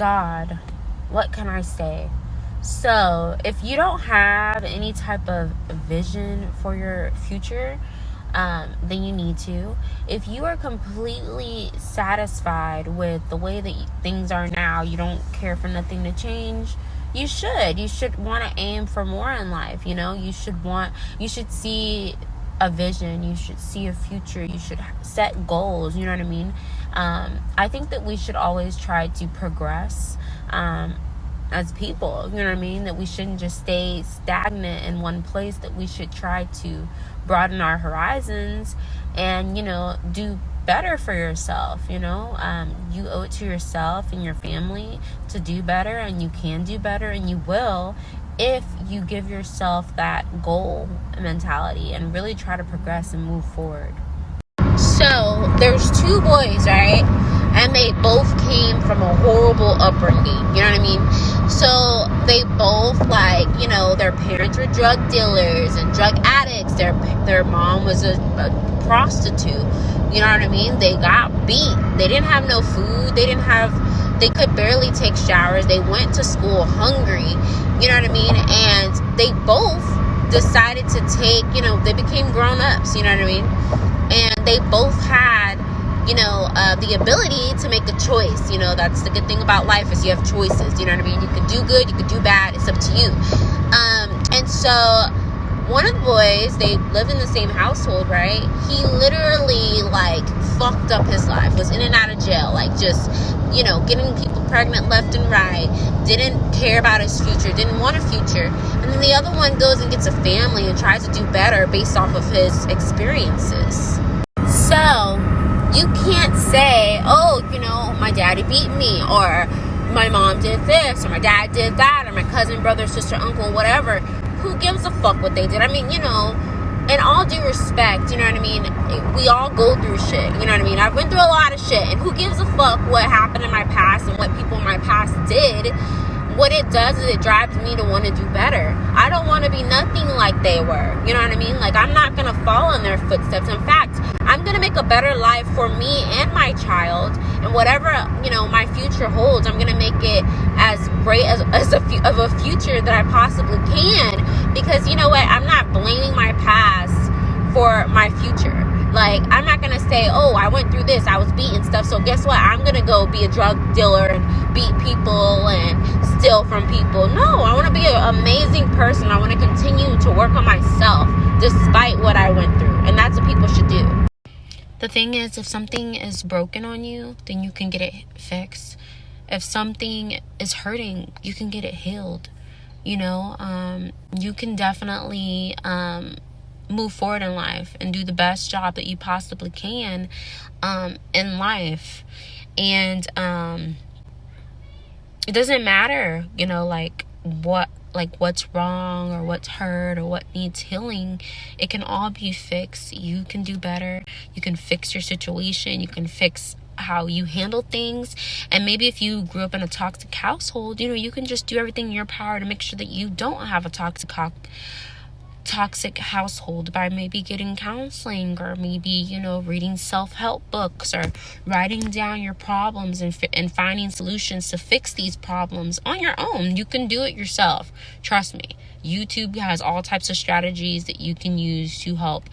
God, what can I say? So, if you don't have any type of vision for your future, then you need to. If you are completely satisfied with the way that things are now, you don't care for nothing to change, you should want to aim for more in life. You should see a vision, you should see a future, you should set goals, you know what I mean? I think that we should always try to progress as people, you know what I mean? That we shouldn't just stay stagnant in one place, that we should try to broaden our horizons and, do better for yourself. You owe it to yourself and your family to do better, and you can do better, and you will if you give yourself that goal mentality and really try to progress and move forward. So there's two boys, right? And they both came from a horrible upbringing, you know what I mean? So they both, their parents were drug dealers and drug addicts. Their mom was a prostitute, you know what I mean? They got beat. They didn't have no food. They could barely take showers. They went to school hungry, you know what I mean? And they both decided to take, they became grown-ups, you know what I mean? And they both had, the ability to make a choice. That's the good thing about life, is you have choices, you know what I mean? You can do good, you can do bad, it's up to you. And so one of the boys, they lived in the same household, right? He literally, fucked up his life, was in and out of jail, just, getting people pregnant left and right, didn't care about his future, didn't want a future. And then the other one goes and gets a family and tries to do better based off of his experiences. So you can't say, my daddy beat me, or my mom did this, or my dad did that, or my cousin, brother, sister, uncle, whatever. Who gives a fuck what they did? I mean, in all due respect, you know what I mean? We all go through shit, you know what I mean? I've been through a lot of shit, and who gives a fuck what happened in my past and what people in my past did? What it does is it drives me to want to do better. I don't want to be nothing like they were, you know what I mean? I'm not going to follow in their footsteps. In fact, I'm going to make a better life for me and my child, and whatever, my future holds, I'm going to make it as great of a future that I possibly can, because you know what? I'm not blaming my past for my future. I'm not going to say, I went through this, I was beaten stuff, so guess what? I'm going to go be a drug dealer and beat people and steal from people. No, I want to be an amazing person. I want to continue to work on myself despite what I went through. And that's what people should do. The thing is, if something is broken on you, then you can get it fixed. If something is hurting, you can get it healed. You can definitely move forward in life and do the best job that you possibly can in life. And it doesn't matter, what's wrong or what's hurt or what needs healing. It can all be fixed. You can do better. You can fix your situation. You can fix how you handle things. And maybe if you grew up in a toxic household, you can just do everything in your power to make sure that you don't have a toxic household by maybe getting counseling, or maybe reading self-help books, or writing down your problems and finding solutions to fix these problems on your own. You can do it yourself, trust me. YouTube has all types of strategies that you can use to help